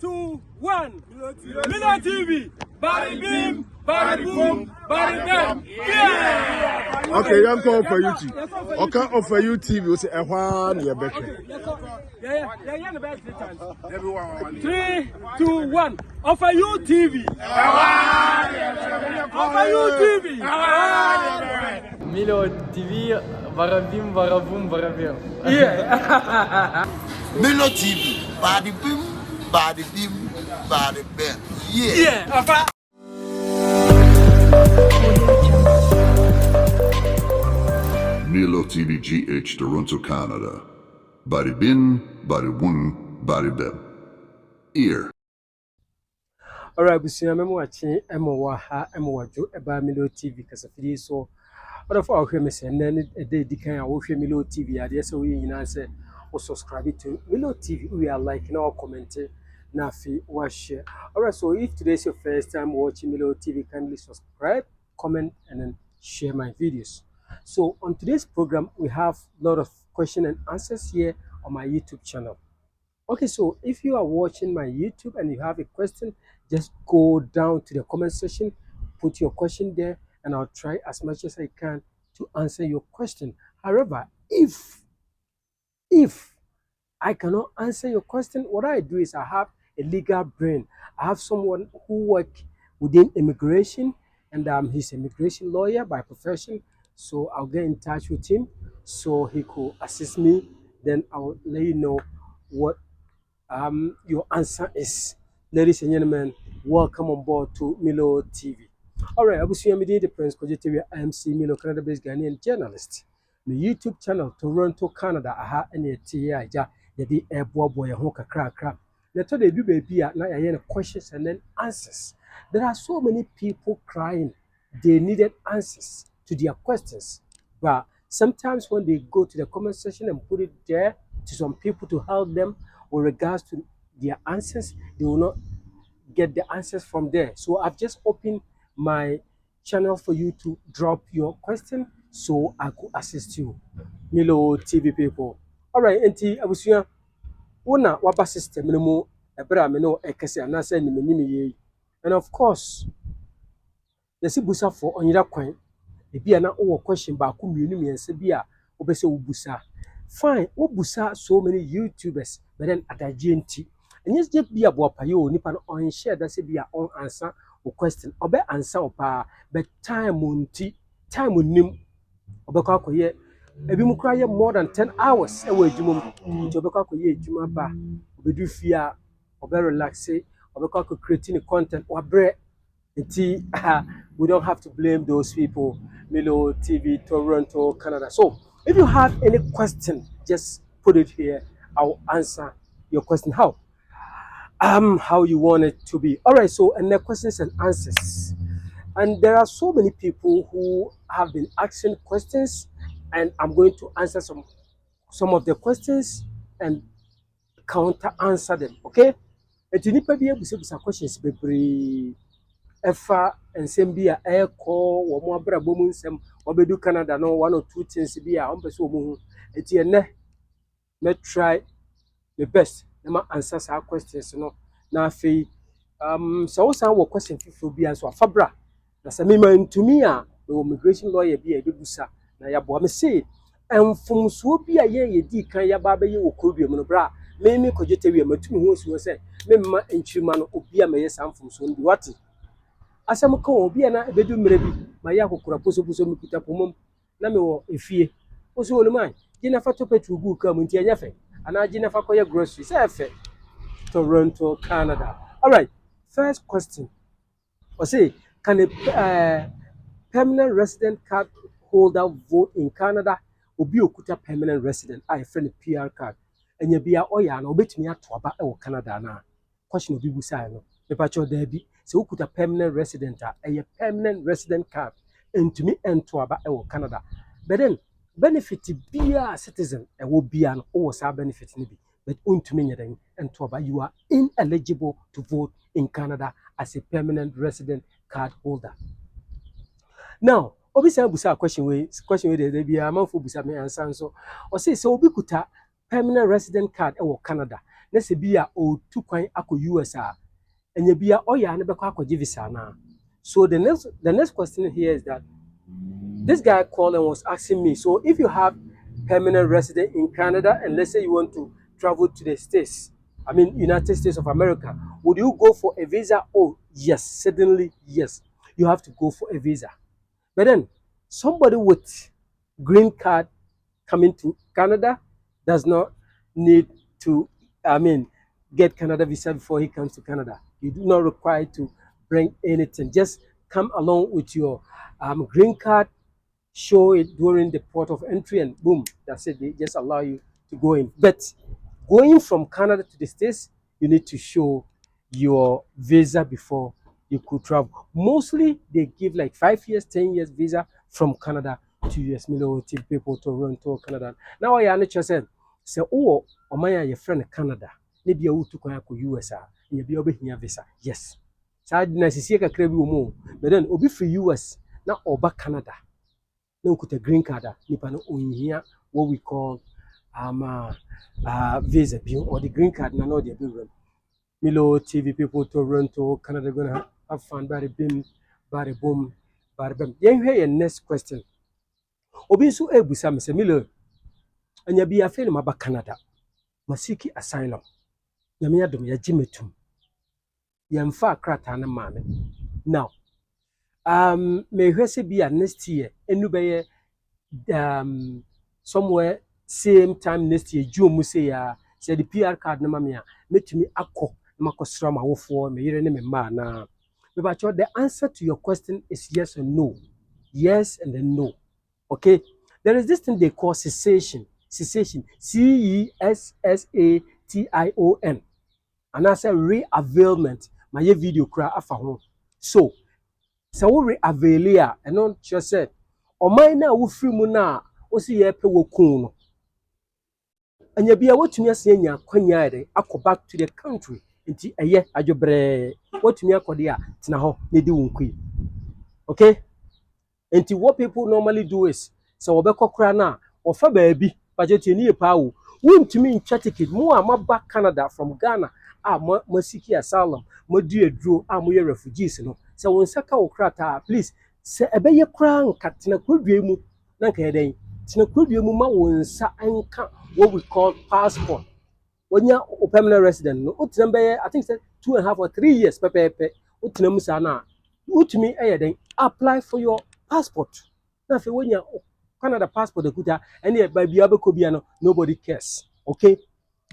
2, 1. Milo TV. Body beam, body boom, body bam. Yeah. Okay, you can offer YouTube. Okay, offer YouTube. You say, "Ehwan, you better." Yeah. The best 3 times. 3, 2, 1. Offer you TV. Offer you TV. Milo TV, varabim, varabum, varabim. Yeah. Milo TV, body beam, body bam. Yeah. Milo TV GH Toronto, Canada. Body bin, body wung, body bem. Ear. Alright, busia memo watching Emowaha, Emowaju, about Milo TV, because of this. So, but of all creams and then a day decay, I will hear Milo TV. I guess we in answer or subscribe to Milo TV. We are liking or commenting. Nafi, watch share. Alright, so if today's your first time watching Milo TV, kindly subscribe, comment, and then share my videos. So, on today's program, we have a lot of question and answers here on my YouTube channel. Okay, so if you are watching my YouTube and you have a question, just go down to the comment section, put your question there, and I'll try as much as I can to answer your question. However, if I cannot answer your question, what I do is I have a legal brain. I have someone who works within immigration, and he's an immigration lawyer by profession. So I'll get in touch with him so he could assist me. Then I'll let you know what your answer is. Ladies and gentlemen, welcome on board to Milo TV. Alright, I will see you the Prince Kojitewi MC Milo, Canada-based Ghanaian journalist. My YouTube channel, Toronto, Canada. Aha, any tia, the airboy boy, honka crack. Let they do baby at night, questions and then answers. There are so many people crying. They needed answers to their questions. But sometimes when they go to the comment section and put it there to some people to help them with regards to their answers, they will not get the answers from there. So I've just opened my channel for you to drop your question so I could assist you. Milo TV people. Alright, enti abusuya wona waba system no mu ebra me no ekese anase ni menimi ye. And of course, the busa for onyira kwan ebi na o question ba ku mienu miense bi a obese ubusa. Fine, ubusa so many YouTubers, but then adagenti. And yes, just be a boapayo, nipan on share that say be a on answer or question, or be answer or pa, but time on nim, obekako ye, ebi mu cry more than 10 hours away jumum, obekako ye juma ba, obedu fear, or be relax, obekako creating content or bread. We don't have to blame those people. Milo TV, Toronto, Canada. So if you have any question, just put it here. I'll answer your question. How you want it to be. All right. So and the questions and answers. And there are so many people who have been asking questions, and I'm going to answer some of the questions and counter answer them. Okay. And you need to be able to answer questions. Efa nsem bi a eko wo mo abra bomu nsem obedu Canada no 1 or 2 things bi a on pese wo hu eti ene me try the best na ma answer sa questions no na afei so wo san wo question fifo bi anso afabra na se me man to me a the immigration lawyer bi a bebusa na ya bo me say enfumso bi a ye di kan ya ba be ye wo kodua mu no bra me Kojitewi matumi hu osuo se me ma enchirima no obi a me ye san fumso ndi wati asem ko obi na ebedu mre bi ma ya kokora poso mi kuta pomom na me wo efie oso wonu man gina fa to petrol gu ka mu nti anya fe ana gina fa koye grocery say fe Toronto, Canada. All right, first question. I say, can a permanent resident card holder vote in Canada? Obi okuta permanent resident I friend PR card and you be a oya na obetumi ato aba e Canada na question obi busa no me pacho there bi so okuta permanent resident a permanent resident card ntumi ento aba e Canada, but then benefit be a citizen e will be an o sa benefit ni bi but untumi nyeden ento aba you are ineligible to vote in Canada as a permanent resident card holder. Now obi say busa question we dey be a man for busa me answer so o say obi kuta permanent resident card e Canada na se bia o tu kwan akọ US enya bia oya na bekọ akọ visa na. So the next question here is that this guy called and was asking me, so if you have permanent resident in Canada and let's say you want to travel to the States, I mean United States of America, would you go for a visa? Oh yes, certainly yes, you have to go for a visa. But then somebody with green card coming to Canada does not need to, I mean, get Canada visa before he comes to Canada. You do not require to bring anything. Just come along with your green card, show it during the port of entry, and boom, that's it. They just allow you to go in. But going from Canada to the States, you need to show your visa before you could travel. Mostly, they give like 5 years, 10 years visa from Canada to US. Military people to run to Canada. Now, I actually said, so, oh, Omaya, your friend Canada, maybe you to go to US, and you'll be able to visa. Yes. So, I didn't see a crabby more. But then, Obi for US, now over Canada. No, put a green card, nipa no here what we call visa or the green card, no, the bill. Milo TV people Toronto, Canada gonna have fun, bari bim, bari boom, bari bam. Yen here next question. Obi so ebusa me se Milo anya bi afa no maba Canada. Masiki asylum. Nyame adom ya gimetum. Yemfa krata na maame. Now, me hwese bi next year enu beye somewhere same time next year June say ya say the PR card na mame a metumi akọ makosra ma wofo me yire ne me ma na. But the answer to your question is yes or no. Yes and then no. Okay? There is this thing they call cessation. Cessation. CESSATION. And I say reavailment. My video cry afa ho. So, we reavail ya and not just said, o man na wo free mu na o si ye pe wo kun no. Anya bia wotumi asenya kwanya ade akọ back to the country. Nti eye adwobre wotumi akode a tena ho na di wonkui. Okay? Nti what people normally do is so obekọ kra na ofa baabi budget ni pa wo wontumi ntwa ticket mu a maba Canada from Ghana masiki asylum madu aduro mo ye refugees no so won saka wo krata please se ebeye kra nka tena krodua mu na nka yeden tena krodua mu ma won sa anka what we call passport. When you are permanent resident, no, I think 2.5 or 3 years, pepe, then apply for your passport. Now, when you Canada passport, and by Biabe nobody cares. Okay?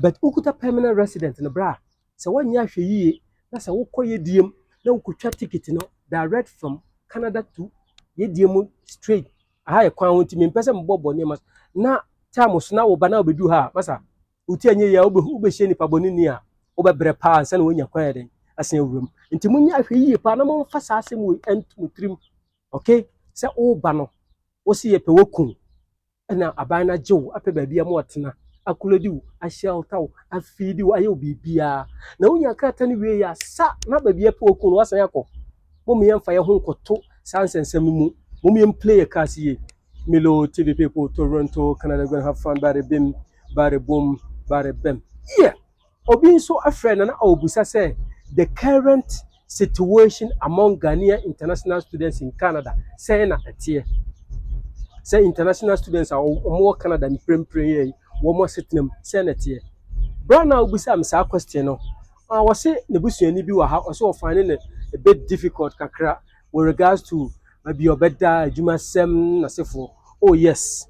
But ukuta permanent resident in the bra. So when you actually, that's a wokoye diem, no could ticket, direct from Canada to Yedium straight. I have a quantity in person Bob Nemas. Now, Tamos now, but now we do her, Massa. Uti anye ya ube sheni pa bonini a obe bre pa ansa na wonya kwa den asen awuram nti munya ahwe yie pa na mo fa sa asem we entum trim. Okay, se o ba no wo se ye pe wokun na aban na jew ape ba bia mo otena akulodi wo a shelter wo a feed wo aye obibia na wonya krata ne we ya sa na ba bia pe wokun wasan yakọ mo me yemfa ye ho nkoto sansensem mu mo me play a cast ye. Milo TV people Toronto, Canada gonna have fun, bari bim, bari boom, bari bem. Yeah. Obi so a friend and Obusa say the current situation among Ghanaian international students in Canada. Say na etie. Say international students are more Canada in prem one more sitting say na etie. Bra na Obusa am sa question no. I was say nebusuani bi wa ha also finding it a bit difficult kakra with regards to maybe your better Juma Sem Nasifo. Oh yes.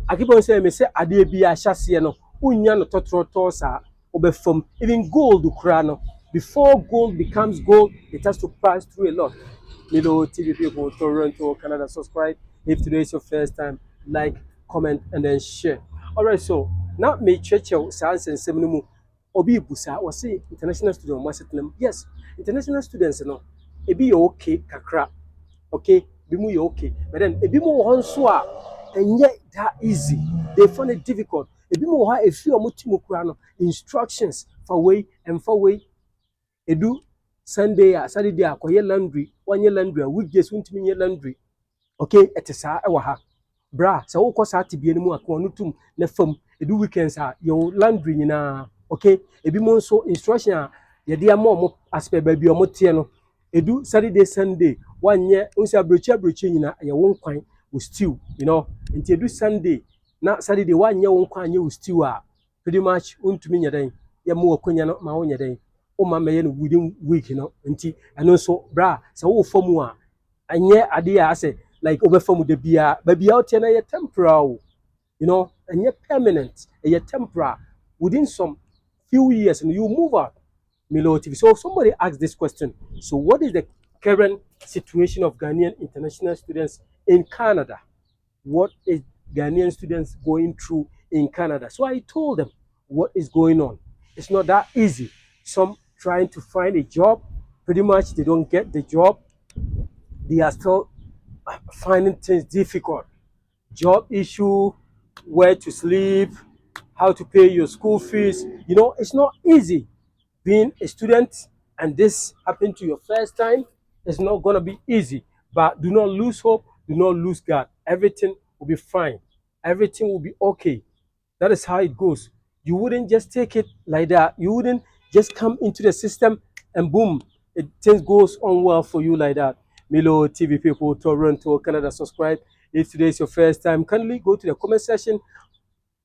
I keep on saying me say ade bi a hyase no unya no totroto sa obefom even gold krano before gold becomes gold it has to pass through a lot. Milo TV people Toronto Canada subscribe if today is your first time like comment and then share. All right, so now me check science and seminar obi busa was say international student must yes international students no e be okay kakra. Okay, bimu you okay. But then a bimu hanswa and yet that easy. They find it difficult. A bimu ha a few mutimukrano instructions for way and for way. Edu Sunday, Saturday, akoye laundry, 1 year laundry, weekdays won't mean your laundry. Okay, at a sa ewaha. Bra, so of course I to be any more aquanutum, ne firm, edu weekends are your laundry na Okay, ebi mo nso instruction a yɛde ama ɔmo as per baabi ɔmo teɛ no edu Saturday Sunday wanyɛ nso aburokyi nyina ɛyɛ wo nkwan wo stew you know nti edu Sunday na Saturday wanyɛ wo nkwan anyɛ wo stew a pretty much wontumi nyɛ dɛn yɛ mo akonya no ma wonyɛ dɛn o ma mɛyɛ no within week no nti ɛno nso bra sɛ wo fa mu a ɛnyɛ ade a asɛ like wobɛfa mu da bia baabi a woteɛ no yɛ temporal you know ɛnyɛ permanent ɛyɛ temporal within some few years and you move out. Milo TV. So somebody asked this question. So what is the current situation of Ghanaian international students in Canada? What is Ghanaian students going through in Canada? So I told them what is going on. It's not that easy. Some trying to find a job, pretty much they don't get the job. They are still finding things difficult. Job issue, where to sleep, how to pay your school fees. You know, it's not easy being a student, and this happened to your first time. It's not going to be easy, but do not lose hope, do not lose God. Everything will be fine, everything will be okay. That is how it goes. You wouldn't just take it like that. You wouldn't just come into the system and boom, things goes on well for you like that. Milo TV people, Toronto, Canada, subscribe. If today is your first time, kindly go to the comment section.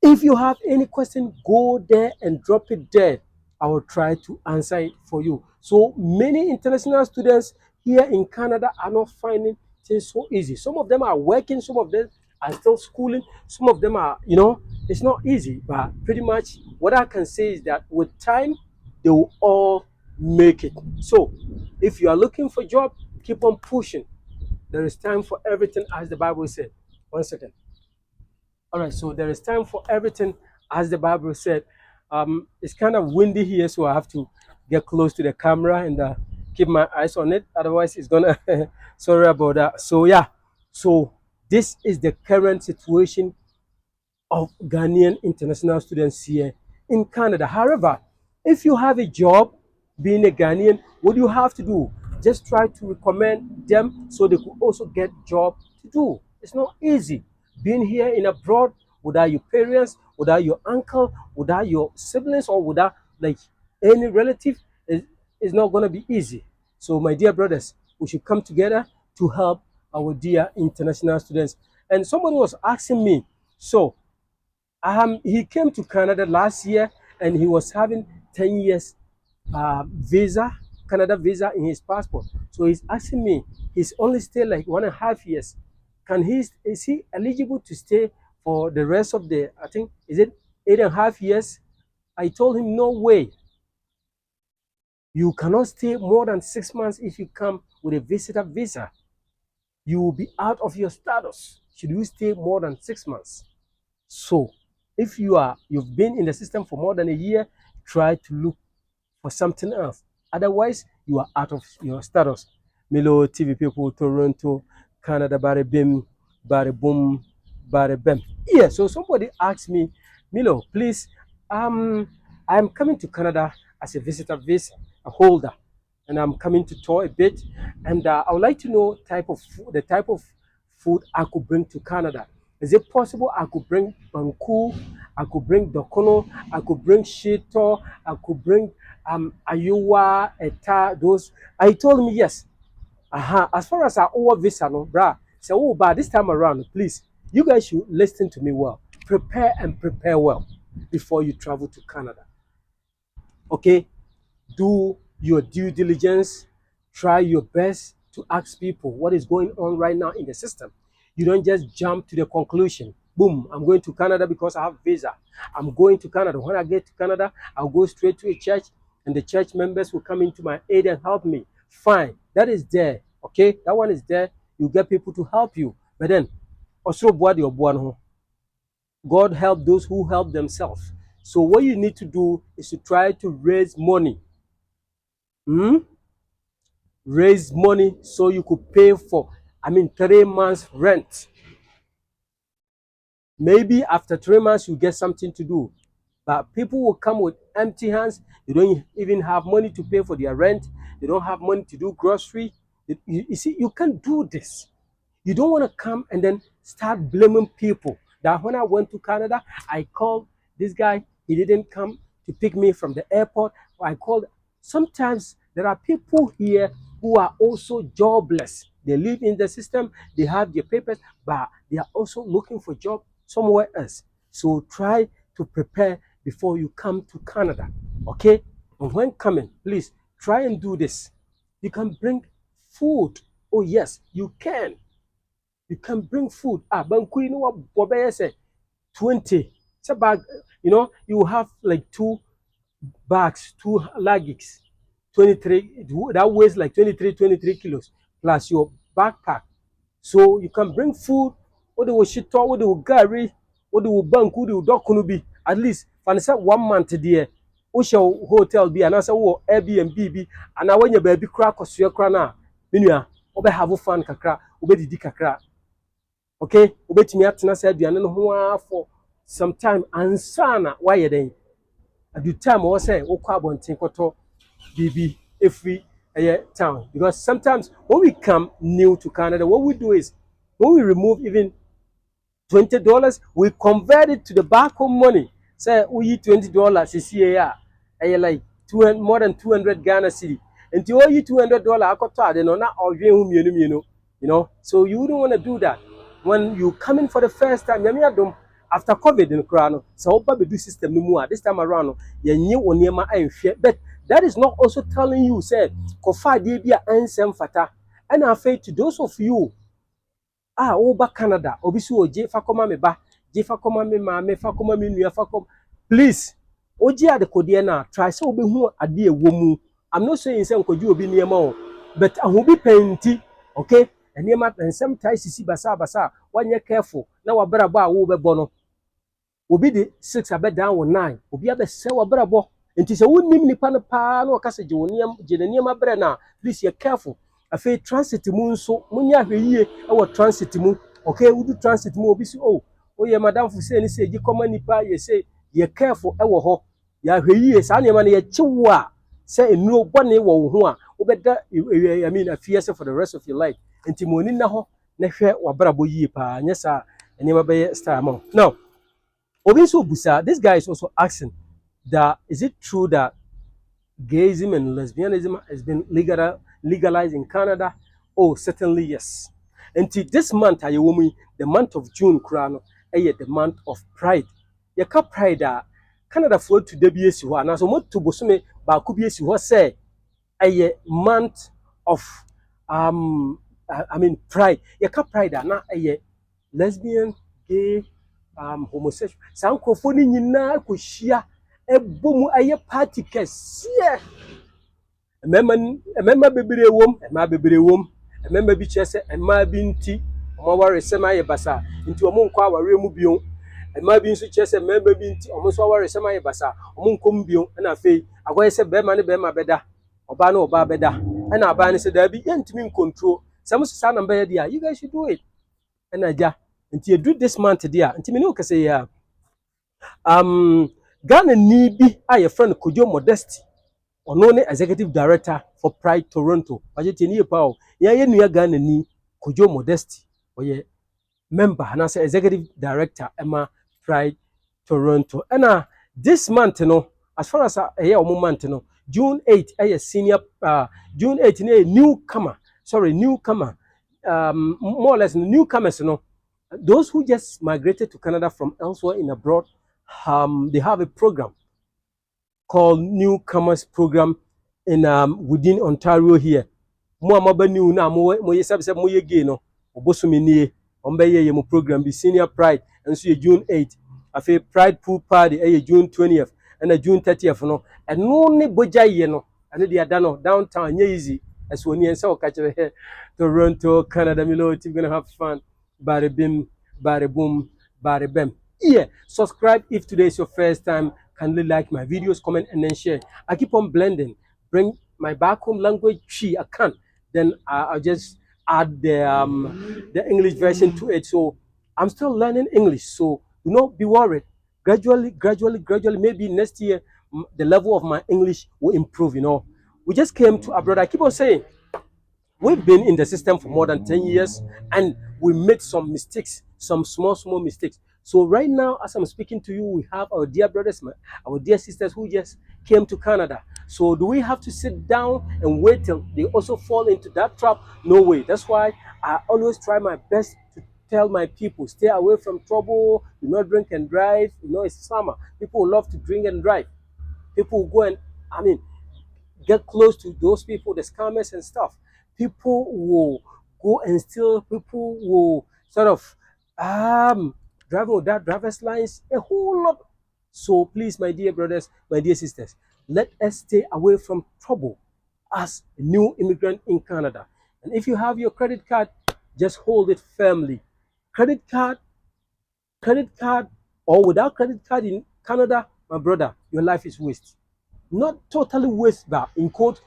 If you have any question, go there and drop it there. I will try to answer it for you. So many international students here in Canada are not finding things so easy. Some of them are working, some of them are still schooling, some of them are, you know, it's not easy. But pretty much what I can say is that with time, they will all make it. So if you are looking for a job, keep on pushing. There is time for everything, as the Bible said. 1 second. All right, so there is time for everything, as the Bible said. It's kind of windy here, so I have to get close to the camera and keep my eyes on it. Otherwise, it's gonna. Sorry about that. So yeah, so this is the current situation of Ghanaian international students here in Canada. However, if you have a job, being a Ghanaian, what do you have to do? Just try to recommend them so they could also get job to do. It's not easy being here in abroad without your parents, without your uncle, without your siblings, or without like any relative. Is not going to be easy. So my dear brothers, we should come together to help our dear international students. And somebody was asking me, so he came to Canada last year and he was having 10 years visa, Canada visa in his passport. So he's asking me, he's only stayed like 1.5 years. Is he eligible to stay for the rest of the, I think, is it 8.5 years? I told him, no way. You cannot stay more than 6 months if you come with a visitor visa. You will be out of your status should you stay more than 6 months. So if you've been in the system for more than a year, try to look for something else. Otherwise, you are out of your status. Milo TV people, Toronto, Canada, bari bim, bari boom, bari bam. Yeah, so somebody asked me, Milo, please, I'm coming to Canada as a visitor visa holder, and I'm coming to tour a bit, and I would like to know the type of food I could bring to Canada. Is it possible I could bring banku, I could bring dokono, I could bring shito, I could bring ayuwa, eta, those? I told him yes. As far as our visa, no, brah. So, but this time around, please, you guys should listen to me well. Prepare and prepare well before you travel to Canada. Okay? Do your due diligence. Try your best to ask people what is going on right now in the system. You don't just jump to the conclusion. Boom, I'm going to Canada because I have visa. I'm going to Canada. When I get to Canada, I'll go straight to a church and the church members will come into my aid and help me. Fine, that is there. Okay, that one is there. You get people to help you. But then, also, God help those who help themselves. So what you need to do is to try to raise money. Raise money so you could pay for, 3 months rent. Maybe after 3 months you get something to do. But people will come with empty hands. They don't even have money to pay for their rent. They don't have money to do grocery. You see, you can't do this. You don't want to come and then start blaming people. That when I went to Canada, I called this guy. He didn't come to pick me from the airport. I called. Sometimes there are people here who are also jobless. They live in the system, they have their papers, but they are also looking for job somewhere else. So try to prepare before you come to Canada. Okay? And when coming, please try and do this. You can bring food. Oh, yes, you can. You can bring food. Banku, you know what, say 20. It's a bag, you have like 2 bags, 2 luggage, 23, that weighs like 23 kilos, plus your backpack. So you can bring food, what they will shito, what they will gari, what they will bank, what they will dokunubi, at least, for 1 month there. Usha hotel be, and I say, oh, Airbnb be, and I want your baby crack or swear crana, Minia, obe have fun kakra, obe di kakra. Okay, obe timi atina say aduane no ho for some time ansana why you then at the time I say okwa abonten koto bibi every town, because sometimes when we come new to Canada, what we do is when we remove even $20, we convert it to the back home money. Say we $20 is here, like 200, more than 200 Ghana cedi. And you owe you $200, I got tired, not all you know. So you don't want to do that when you come in for the first time. After COVID in Krano, so do system no more. This time around, you knew on your mind, but that is not also telling you, say, Kofa Debia and Sam Fata. And I say to those of you, over Canada, obisu oje fakoma me ba, je fakoma me ma, me fakoma me nua fakoma. Please, oje ade kodie na try say obi hu ade ewo mu. I'm not saying say nkoju obi niema o, but ahobi penti, okay? Eniema ensem tai sisi basa basa, wanye careful na wabrabo a wo bebo no. Obi de 6 abeda wo 9, obi abese wabrabo. Enti se wonnim nipa no pa na okase je woniam je niema bre na, please be careful. Afi transit mu nso munya hweyie e transit mu. Okay, we do transit mu obi si ye madam fu say ni say gi koma nipa ye say ye careful e wo ho. Ya hweyie sa niema na ye kyewo a say enu obone wo wo ho a obeda I mean afia say for the rest of your life. Enti moni na ho na hwe wabrabo yie pa nya sa niema be star mo. Now, obi so busa, this guy is also asking that is it true that gayism and lesbianism has been legalized in Canada? Oh, certainly yes. Until this month, the month of June, the month of Pride. Yaka Pride, Canada flow to WSU, and as a month to Bosume, Bakubiesi was say a month of Pride. Yaka Pride, na a lesbian, gay, homosexual. Sankofoni nyina kushia ebomu aye party kesiye. Emema bebere wom, ema bebere wom. Emema bi chese ema bi nti omo ware sema ye basa. Nti omo nkwa aware mu bion. Ema bi nso chese emema bi nti omo so ware sema ye basa. Omo nkom bion na afei agoye se bema ne bema beda. Oba na oba beda. Na aba ne se da bi yentimi control. Some sa na mba dia, you guys should do it. And aja nti do this month dia. Nti me no kase ya Ghana ni bi a your friend Kojo Modesty, ono ne executive director for Pride Toronto. Ajeti ni pa o. Ya ye nua Ghana ni Kojo Modesty. Oye member and say executive director Emma Pride Toronto. And this month no, as far as a year month no, June 8 a senior June 8 a newcomer. Sorry, newcomer. More or less newcomers no. Those who just migrated to Canada from elsewhere in abroad, they have a program called Newcomers Program in within Ontario here. Mo amaba new na mo yesabse mo ye gay no obosumi nie ombeye ye mo program be senior Pride and so June 8. Afi Pride pool party June 20th and June 30th no and no ne boja ye no and they are done downtown nye easy as woni en say o ka kire Toronto Canada Milo team gonna have fun. Bada bim, bada boom, bada bam. Yeah, subscribe if today is your first time. Kindly like my videos, comment, and then share. I keep on blending. Bring my back home language, I can. Then I'll just add the English version to it. So I'm still learning English. So do not be worried. Gradually, maybe next year, the level of my English will improve, We just came to abroad. I keep on saying, we've been in the system for more than 10 years and we made some mistakes, some small mistakes. So right now, as I'm speaking to you, we have our dear brothers, our dear sisters who just came to Canada. So do we have to sit down and wait till they also fall into that trap? No way. That's why I always try my best to tell my people, stay away from trouble, do not drink and drive. You know, it's summer. People love to drink and drive. People go and, I mean, get close to those people, the scammers and stuff. People will go and steal. People will sort of driving without driver's lines, a whole lot. So please, my dear brothers, my dear sisters, let us stay away from trouble as a new immigrant in Canada. And if you have your credit card, just hold it firmly. Credit card, credit card, or without credit card in Canada, my brother, your life is waste. Not totally waste, but in quote,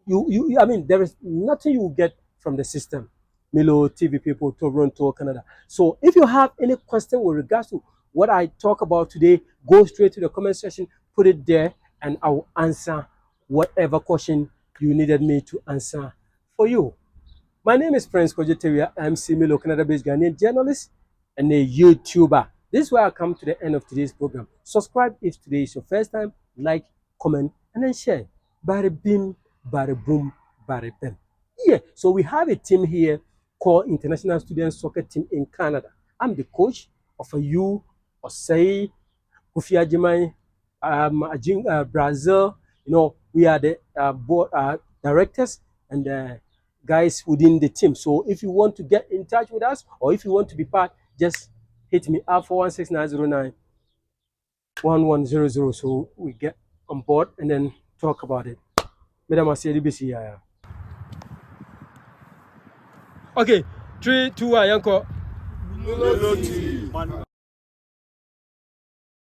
I mean, there is nothing you will get from the system. Milo, TV people, Toronto, Canada. So if you have any question with regards to what I talk about today, go straight to the comment section, put it there, and I will answer whatever question you needed me to answer for you. My name is Prince Kojeteria. I'm Milo, Canada-based Ghanaian journalist and a YouTuber. This is where I come to the end of today's program. Subscribe if today is your first time, like, comment, and then share. Bada bim, bada boom, bada bam. Yeah, so we have a team here called International Student Soccer Team in Canada. I'm the coach of a U, Osei, Kofi Ajimai, Brazil. You know, we are the board directors and guys within the team. So if you want to get in touch with us or if you want to be part, just hit me up for 16909-1100 so we get on board and then talk about it. Madam Asiya, okay, 3, 2, 1, Yanko.